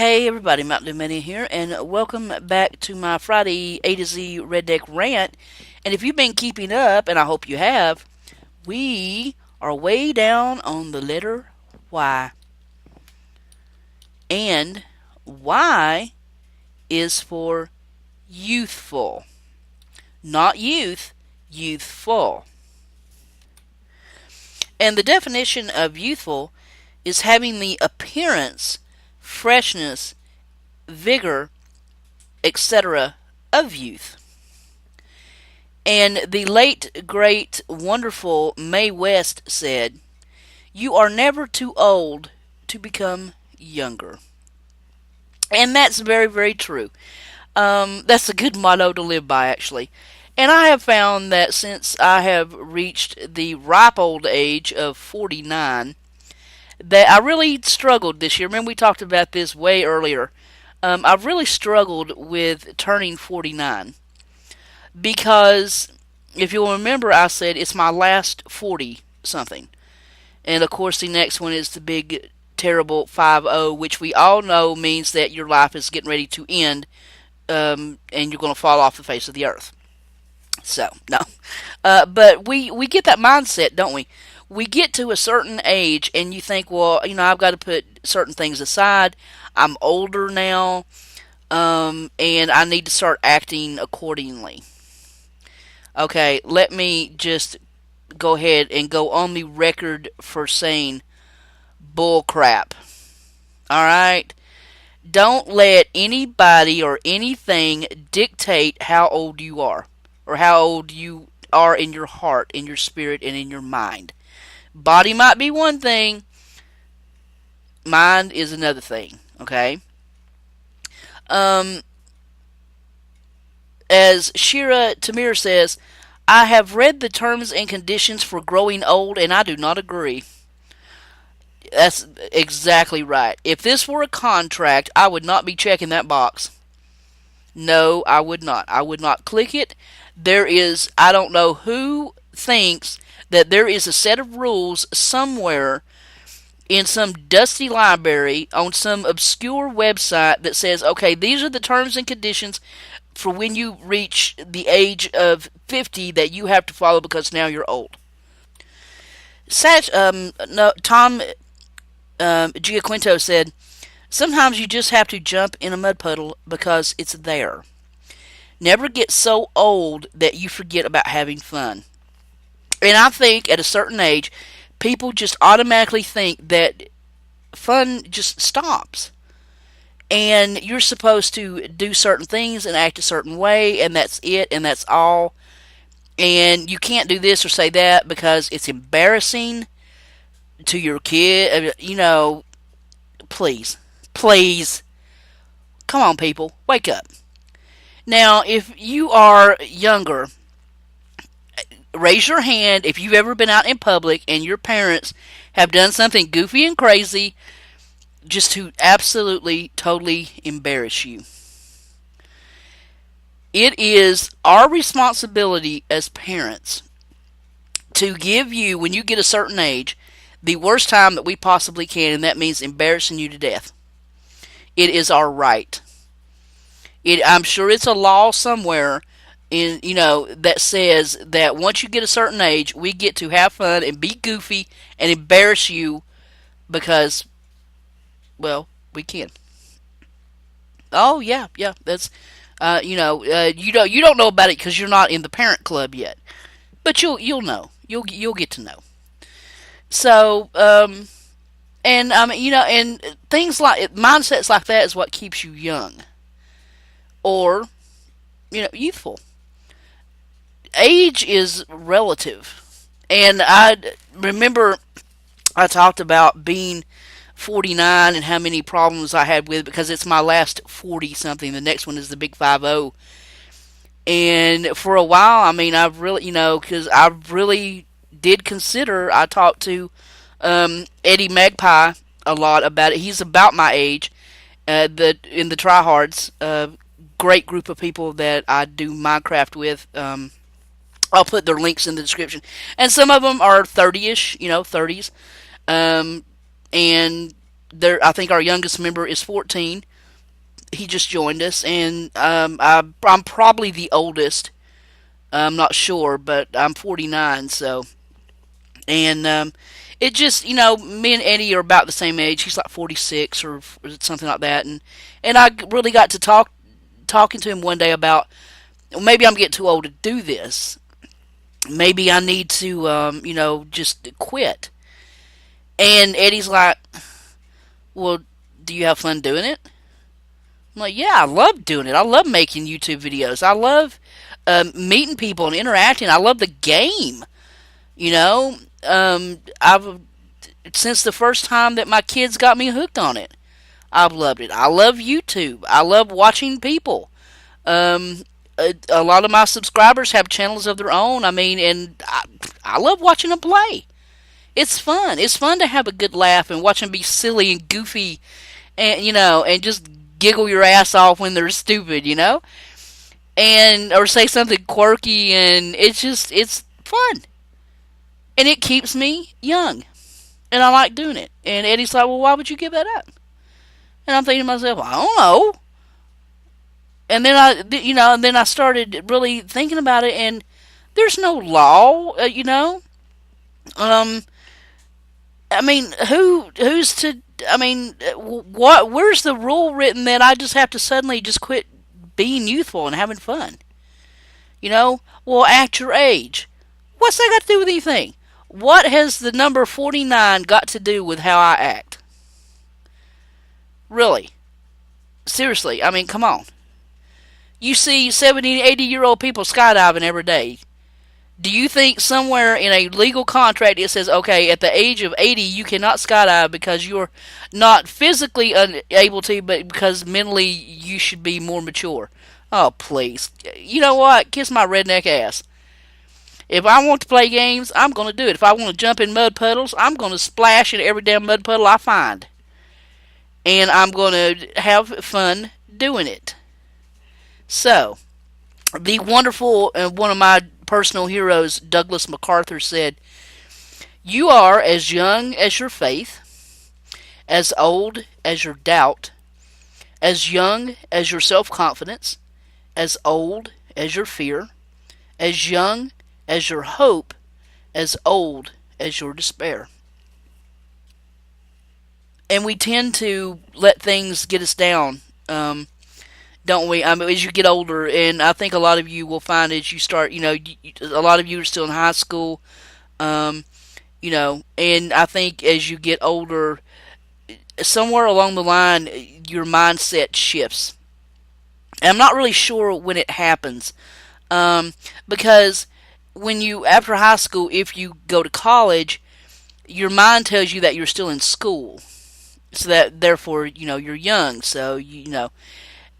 Hey everybody, MntDewMania here, and welcome back to my Friday A to Z Redneck Rant. And if you've been keeping up, and I hope you have, we are way down on the letter Y. And Y is for youthful. Not youth, youthful. And the definition of youthful is having the appearance, freshness, vigor, etc. of youth. And the late, great, wonderful Mae West said, "You are never too old to become younger." And that's very, very true. That's a good motto to live by, actually. And I have found that since I have reached the ripe old age of 49, that I really struggled this year. Remember, we talked about this way earlier. I've really struggled with turning 49 because if you'll remember, I said it's my last 40 something. And of course, the next one is the big, terrible 50, which we all know means that your life is getting ready to end and you're going to fall off the face of the earth. So, no. But we get that mindset, don't we? We get to a certain age and you think, well, I've got to put certain things aside. I'm older now, and I need to start acting accordingly. Okay, let me just go ahead and go on the record for saying bull crap. Alright? Don't let anybody or anything dictate how old you are, or how old you are in your heart, in your spirit, and in your mind. Body might be one thing, mind is another thing, okay? Um, as Shira Tamir says, I have read the terms and conditions for growing old, and I do not agree. That's exactly right. If this were a contract, I would not be checking that box. No, I would not. I would not click it. I don't know who thinks that there is a set of rules somewhere in some dusty library on some obscure website that says, okay, these are the terms and conditions for when you reach the age of 50 that you have to follow because now you're old. No, Tom Giaquinto said, sometimes you just have to jump in a mud puddle because it's there. Never get so old that you forget about having fun. And I think at a certain age, people just automatically think that fun just stops. And you're supposed to do certain things and act a certain way, and that's it, and that's all. And you can't do this or say that because it's embarrassing to your kid. Please. Please. Come on, people. Wake up. Now, if you are younger, raise your hand if you've ever been out in public and your parents have done something goofy and crazy just to absolutely, totally embarrass you. It is our responsibility as parents to give you, when you get a certain age, the worst time that we possibly can, and that means embarrassing you to death. It is our right. I'm sure it's a law somewhere that says that once you get a certain age, we get to have fun and be goofy and embarrass you because, well, we can. Oh yeah, yeah. That's you don't know about it because you're not in the parent club yet, but you'll know. You'll get to know. So and things like mindsets like that is what keeps you young, or youthful. Age is relative, and I remember I talked about being 49 and how many problems I had with it because it's my last 40 something. The next one is the big 50. And for a while, I've really, because I really did consider, I talked to Eddie Magpie a lot about it. He's about my age, in the TryHards, great group of people that I do Minecraft with. I'll put their links in the description. And some of them are 30-ish, 30s. And I think our youngest member is 14. He just joined us, and I'm probably the oldest. I'm not sure, but I'm 49, so. And it just, me and Eddie are about the same age. He's like 46 or something like that. And I really got to talking to him one day about, well, maybe I'm getting too old to do this. Maybe I need to, just quit. And Eddie's like, well, do you have fun doing it? I'm like, yeah, I love doing it. I love making YouTube videos. I love meeting people and interacting. I love the game. You know, I've since the first time that my kids got me hooked on it. I've loved it. I love YouTube. I love watching people. A lot of my subscribers have channels of their own. I mean, and I love watching them play. It's fun. It's fun to have a good laugh and watch them be silly and goofy, and and just giggle your ass off when they're stupid, and or say something quirky, and it's fun, and it keeps me young, and I like doing it. And Eddie's like, well, why would you give that up? And I'm thinking to myself, I don't know. And then I started really thinking about it, and there's no law, Um, I mean, who's to? I mean, what? Where's the rule written that I just have to suddenly just quit being youthful and having fun? Well, at your age, what's that got to do with anything? What has the number 49 got to do with how I act? Really? Seriously, I mean, come on. You see 70, 80-year-old people skydiving every day. Do you think somewhere in a legal contract it says, okay, at the age of 80 you cannot skydive because you're not physically unable to, but because mentally you should be more mature? Oh, please. You know what? Kiss my redneck ass. If I want to play games, I'm going to do it. If I want to jump in mud puddles, I'm going to splash in every damn mud puddle I find. And I'm going to have fun doing it. So, the wonderful, one of my personal heroes, Douglas MacArthur, said, you are as young as your faith, as old as your doubt, as young as your self-confidence, as old as your fear, as young as your hope, as old as your despair. And we tend to let things get us down, don't we? I mean, as you get older, and I think a lot of you will find as you start, a lot of you are still in high school, um, and I think as you get older, somewhere along the line, your mindset shifts. And I'm not really sure when it happens, because when you, after high school, if you go to college, your mind tells you that you're still in school. So that, therefore, you're young. So,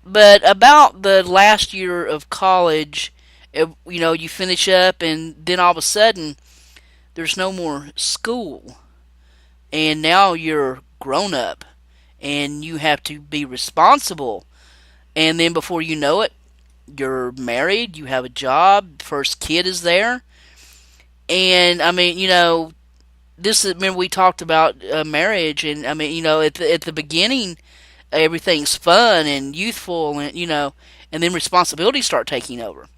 But about the last year of college, you finish up, and then all of a sudden, there's no more school. And now you're grown up, and you have to be responsible. And then before you know it, you're married, you have a job, first kid is there. And, I mean, this is, remember we talked about marriage, and, I mean, at the beginning, everything's fun and youthful, and and then responsibilities start taking over.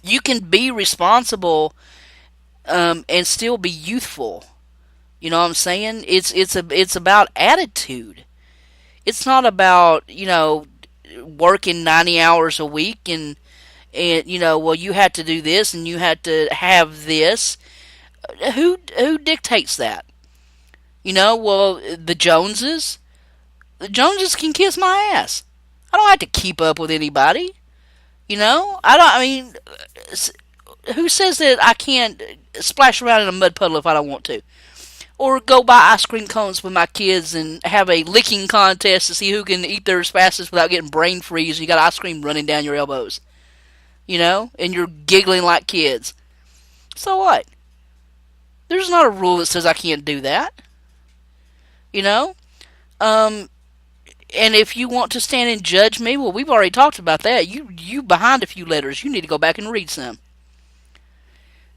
You can be responsible, and still be youthful. You know what I'm saying? It's about attitude. It's not about working 90 hours a week, and well, you had to do this and you had to have this. Who dictates that? Well, the Joneses can kiss my ass. I don't have to keep up with anybody. I don't. I mean, who says that I can't splash around in a mud puddle if I don't want to, or go buy ice cream cones with my kids and have a licking contest to see who can eat theirs fastest without getting brain freeze? You got ice cream running down your elbows, and you're giggling like kids. So what? There's not a rule that says I can't do that. You know? And if you want to stand and judge me, well, we've already talked about that. You behind a few letters. You need to go back and read some.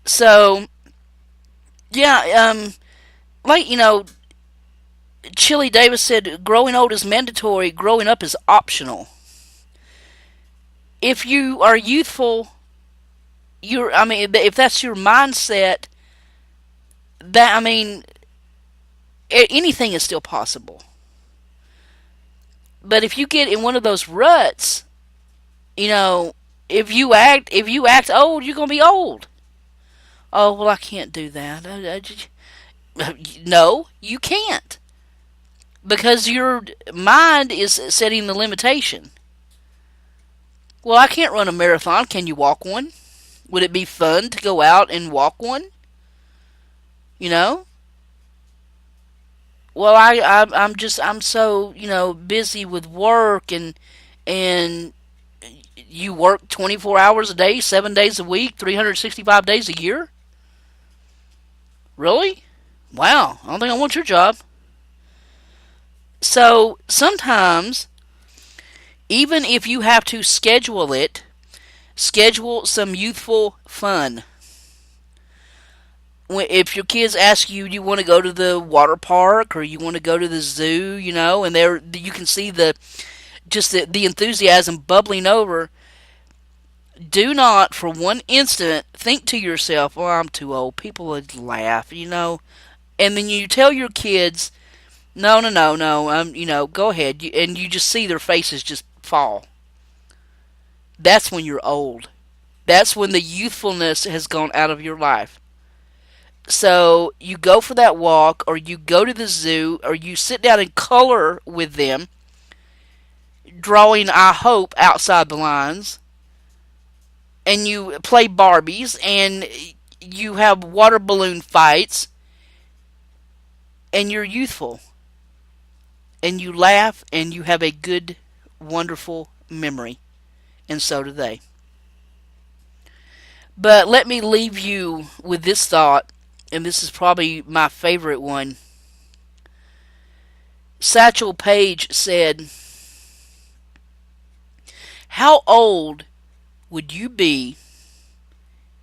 So, yeah, like, Chili Davis said, growing old is mandatory, growing up is optional. If you are youthful, I mean, if that's your mindset, I mean, anything is still possible. But if you get in one of those ruts, you know, if you act old, you're gonna be old. Oh well, I can't do that. No, you can't, because your mind is setting the limitation. Well, I can't run a marathon. Can you walk one? Would it be fun to go out and walk one? You know. Well, I'm so busy with work, and you work 24 hours a day, 7 days a week, 365 days a year. Really? Wow, I don't think I want your job. So sometimes, even if you have to schedule it, schedule some youthful fun. If your kids ask you, you want to go to the water park or you want to go to the zoo, and there you can see the enthusiasm bubbling over. Do not, for one instant, think to yourself, "Oh, I'm too old. People would laugh." And then you tell your kids, "No, no, no, no. Go ahead." And you just see their faces just fall. That's when you're old. That's when the youthfulness has gone out of your life. So you go for that walk, or you go to the zoo, or you sit down and color with them, drawing, I hope, outside the lines, and you play Barbies, and you have water balloon fights, and you're youthful, and you laugh, and you have a good, wonderful memory, and so do they. But let me leave you with this thought, and this is probably my favorite one. Satchel Paige said, "How old would you be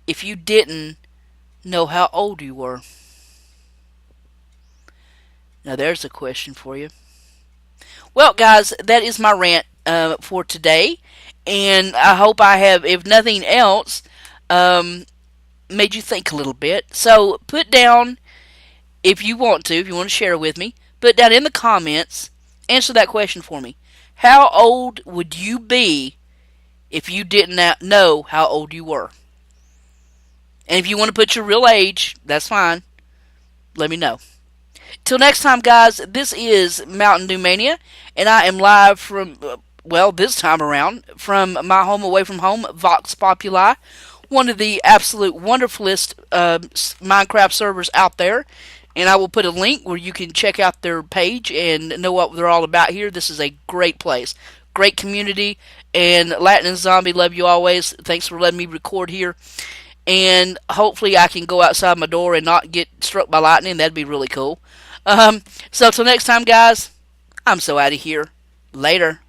if you didn't know how old you were?" Now there's a question for you. Well, guys, that is my rant for today, and I hope I have, if nothing else, um, made you think a little bit. So put down, if you want to share with me, put down in the comments, answer that question for me. How old would you be if you didn't know how old you were? And if you want to put your real age, that's fine. Let me know. Till next time, guys, this is MntDewMania, and I am live from, well, this time around, from my home away from home, Vox Populi, one of the absolute wonderfulest Minecraft servers out there. And I will put a link where you can check out their page and know what they're all about here. This is a great place, great community, and Latin and Zombie, love you always. Thanks for letting me record here. And hopefully I can go outside my door and not get struck by lightning. That'd be really cool. So till next time, guys, I'm so out of here. Later.